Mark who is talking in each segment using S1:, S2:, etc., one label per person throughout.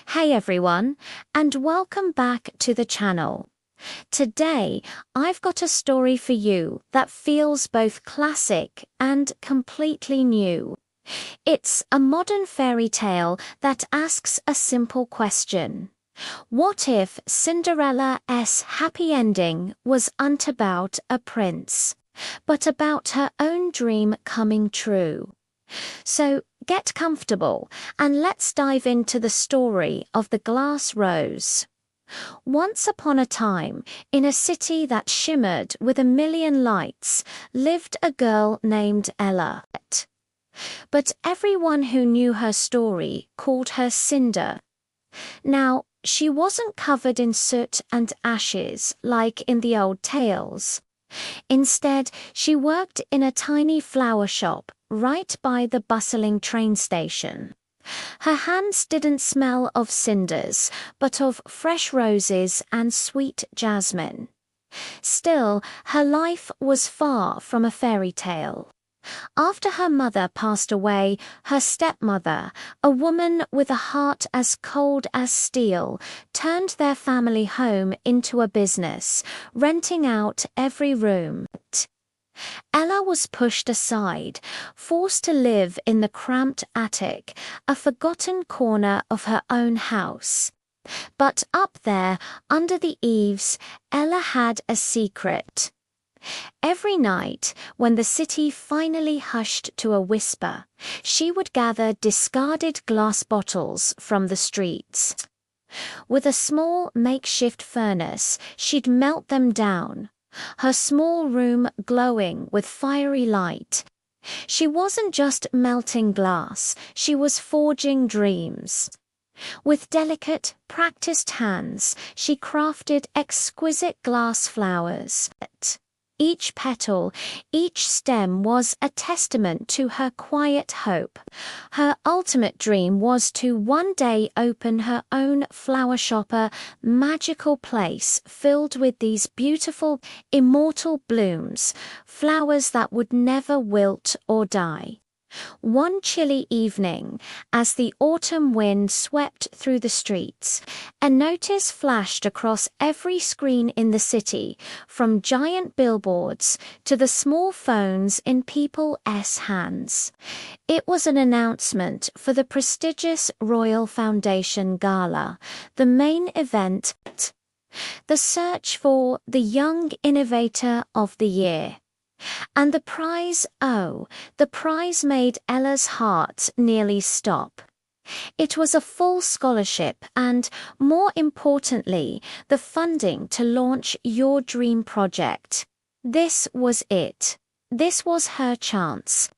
S1: Hey everyone, and welcome back to the channel. Today, I've got a story for you that feels both classic and completely new. It's a modern fairy tale that asks a simple question. What if Cinderella's happy ending wasn't about a prince, but about her own dream coming true? So get comfortable and let's dive into the story of the glass rose. Once upon a time, in a city that shimmered with a million lights, lived a girl named Ella. But everyone who knew her story called her Cinder. Now, she wasn't covered in soot and ashes like in the old tales. Instead, she worked in a tiny flower shop right by the bustling train station. Her hands didn't smell of cinders, but of fresh roses and sweet jasmine. Still, her life was far from a fairy tale. After her mother passed away, her stepmother, a woman with a heart as cold as steel, turned their family home into a business, renting out every room. Ella was pushed aside, forced to live in the cramped attic, a forgotten corner of her own house. But up there, under the eaves, Ella had a secret. Every night, when the city finally hushed to a whisper, she would gather discarded glass bottles from the streets. With a small makeshift furnace, she'd melt them down, her small room glowing with fiery light. She wasn't just melting glass, she was forging dreams. With delicate, practiced hands, she crafted exquisite glass flowers. Each petal, each stem was a testament to her quiet hope. Her ultimate dream was to one day open her own flower shop, a magical place filled with these beautiful, immortal blooms, flowers that would never wilt or die. One chilly evening, as the autumn wind swept through the streets, a notice flashed across every screen in the city, from giant billboards to the small phones in people's hands. It was an announcement for the prestigious Royal Gala, the main event, the search for the Young Innovator of the Year. And the prize, oh, the prize made Ella's heart nearly stop. It was a full scholarship and, more importantly, the funding to launch your dream project. This was it. This was her chance.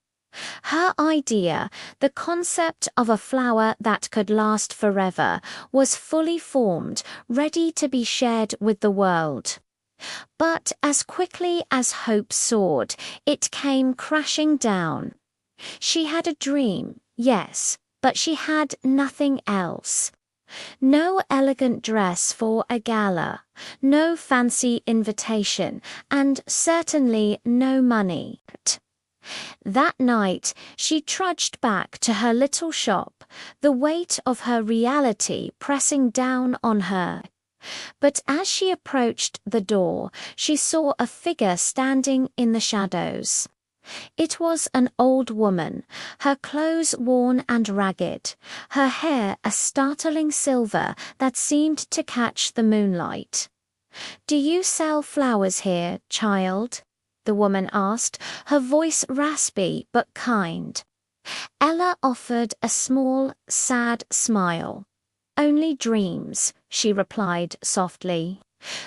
S1: Her idea, the concept of a flower that could last forever, was fully formed, ready to be shared with the world. But as quickly as hope soared, it came crashing down. She had a dream, yes, but she had nothing else. No elegant dress for a gala, no fancy invitation, and certainly no money. That night, she trudged back to her little shop, the weight of her reality pressing down on her. But as she approached the door, she saw a figure standing in the shadows. It was an old woman, her clothes worn and ragged, her hair a startling silver that seemed to catch the moonlight. "Do you sell flowers here, child?" the woman asked, her voice raspy but kind. Ella offered a small, sad smile. "Only dreams," she replied softly.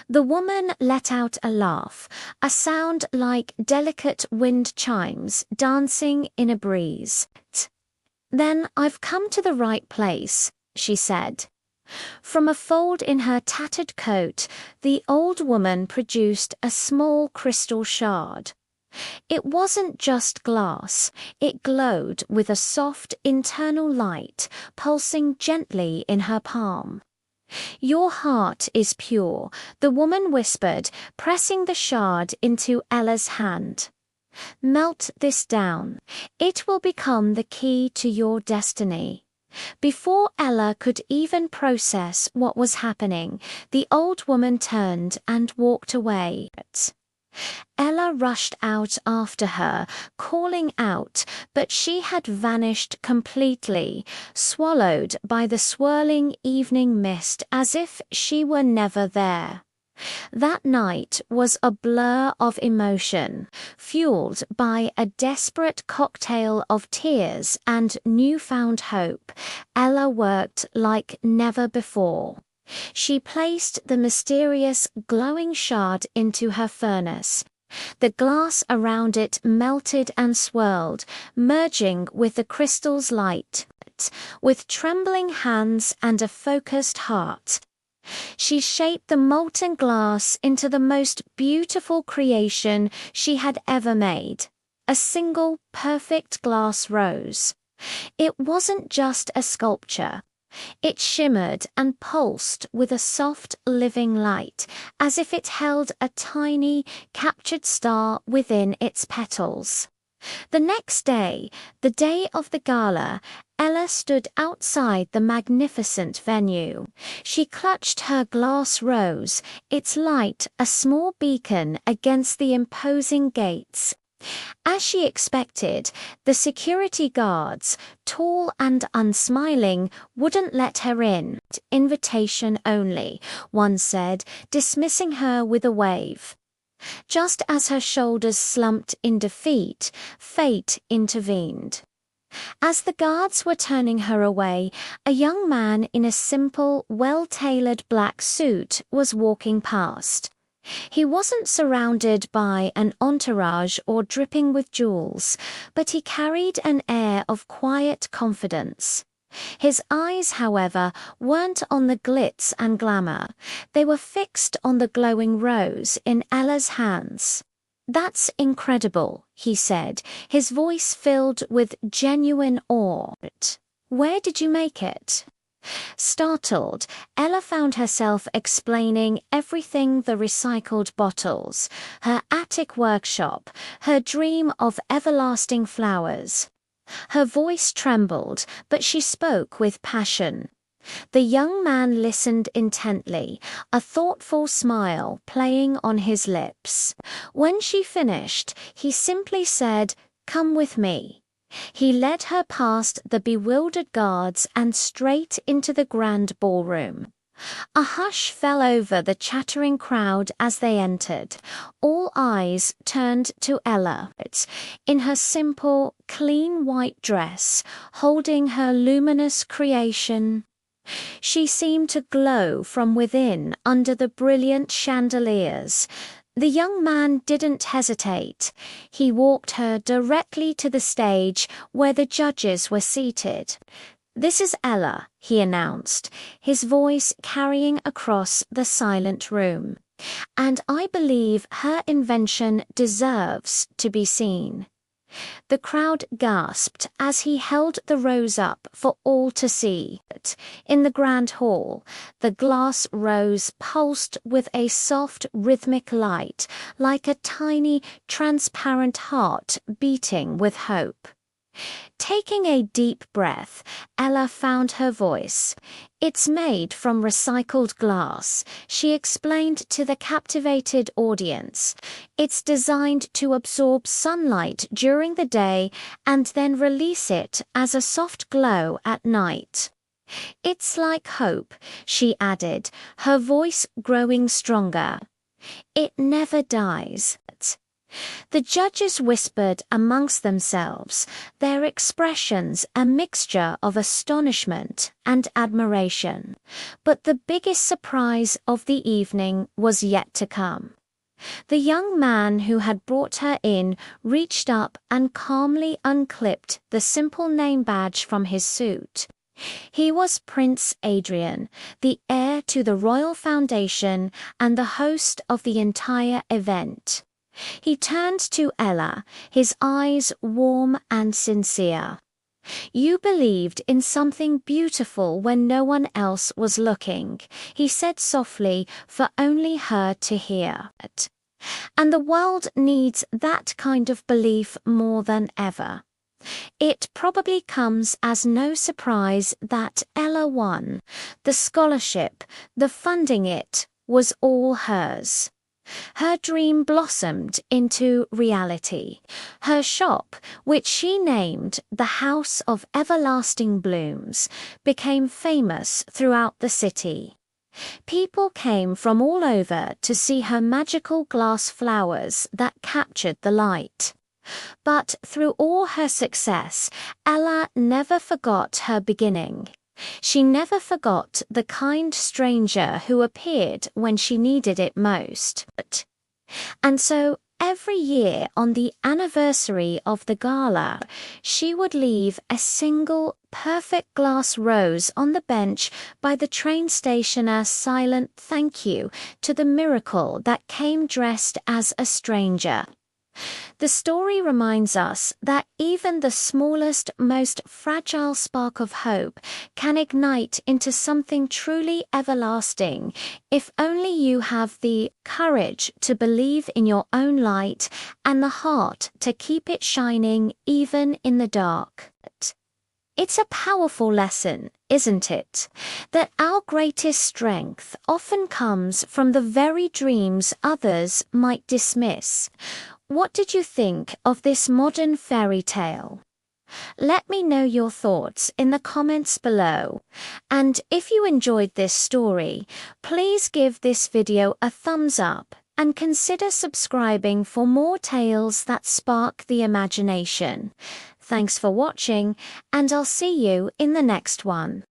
S1: The woman let out a laugh, a sound like delicate wind chimes dancing in a breeze. "Then I've come to the right place," she said. From a fold in her tattered coat, the old woman produced a small crystal shard. It wasn't just glass, it glowed with a soft internal light pulsing gently in her palm. "Your heart is pure," the woman whispered, pressing the shard into Ella's hand. "Melt this down. It will become the key to your destiny." Before Ella could even process what was happening, the old woman turned and walked away. Ella rushed out after her, calling out, but she had vanished completely, swallowed by the swirling evening mist as if she were never there. That night was a blur of emotion, fueled by a desperate cocktail of tears and newfound hope. Ella worked like never before. She placed the mysterious glowing shard into her furnace. The glass around it melted and swirled, merging with the crystal's light. With trembling hands and a focused heart, she shaped the molten glass into the most beautiful creation she had ever made. A single perfect glass rose. It wasn't just a sculpture. It shimmered and pulsed with a soft, living light, as if it held a tiny, captured star within its petals. The next day, the day of the gala, Ella stood outside the magnificent venue. She clutched her glass rose, its light a small beacon against the imposing gates. As she expected, the security guards, tall and unsmiling, wouldn't let her in. Invitation only, one said, dismissing her with a wave. Just as her shoulders slumped in defeat, fate intervened. As the guards were turning her away, a young man in a simple, well-tailored black suit was walking past. He wasn't surrounded by an entourage or dripping with jewels, but he carried an air of quiet confidence. His eyes, however, weren't on the glitz and glamour. They were fixed on the glowing rose in Ella's hands. "That's incredible," he said, his voice filled with genuine awe. "Where did you make it?" Startled, Ella found herself explaining everything: the recycled bottles, her attic workshop, her dream of everlasting flowers. Her voice trembled, but she spoke with passion. The young man listened intently, a thoughtful smile playing on his lips. When she finished, he simply said, "Come with me." He led her past the bewildered guards and straight into the grand ballroom. A hush fell over the chattering crowd as they entered. All eyes turned to Ella, in her simple, clean white dress, holding her luminous creation. She seemed to glow from within under the brilliant chandeliers. The young man didn't hesitate. He walked her directly to the stage where the judges were seated. "This is Ella," he announced, his voice carrying across the silent room. "And I believe her invention deserves to be seen." The crowd gasped as he held the rose up for all to see. In the grand hall, the glass rose pulsed with a soft, rhythmic light, like a tiny, transparent heart beating with hope. Taking a deep breath, Ella found her voice. "It's made from recycled glass," she explained to the captivated audience. "It's designed to absorb sunlight during the day and then release it as a soft glow at night. It's like hope," she added, her voice growing stronger. "It never dies." The judges whispered amongst themselves, their expressions a mixture of astonishment and admiration. But the biggest surprise of the evening was yet to come. The young man who had brought her in reached up and calmly unclipped the simple name badge from his suit. He was Prince Adrian, the heir to the royal foundation and the host of the entire event. He turned to Ella, his eyes warm and sincere. "You believed in something beautiful when no one else was looking," he said softly for only her to hear. "And the world needs that kind of belief more than ever." It probably comes as no surprise that Ella won. The scholarship, the funding, it was all hers. Her dream blossomed into reality. Her shop, which she named the House of Everlasting Blooms, became famous throughout the city. People came from all over to see her magical glass flowers that captured the light. But through all her success, Ella never forgot her beginning. She never forgot the kind stranger who appeared when she needed it most. And so every year on the anniversary of the gala, she would leave a single perfect glass rose on the bench by the train station as silent thank you to the miracle that came dressed as a stranger. The story reminds us that even the smallest, most fragile spark of hope can ignite into something truly everlasting if only you have the courage to believe in your own light and the heart to keep it shining even in the dark. It's a powerful lesson, isn't it? That our greatest strength often comes from the very dreams others might dismiss. What did you think of this modern fairy tale? Let me know your thoughts in the comments below. And if you enjoyed this story, please give this video a thumbs up and consider subscribing for more tales that spark the imagination. Thanks for watching, and I'll see you in the next one.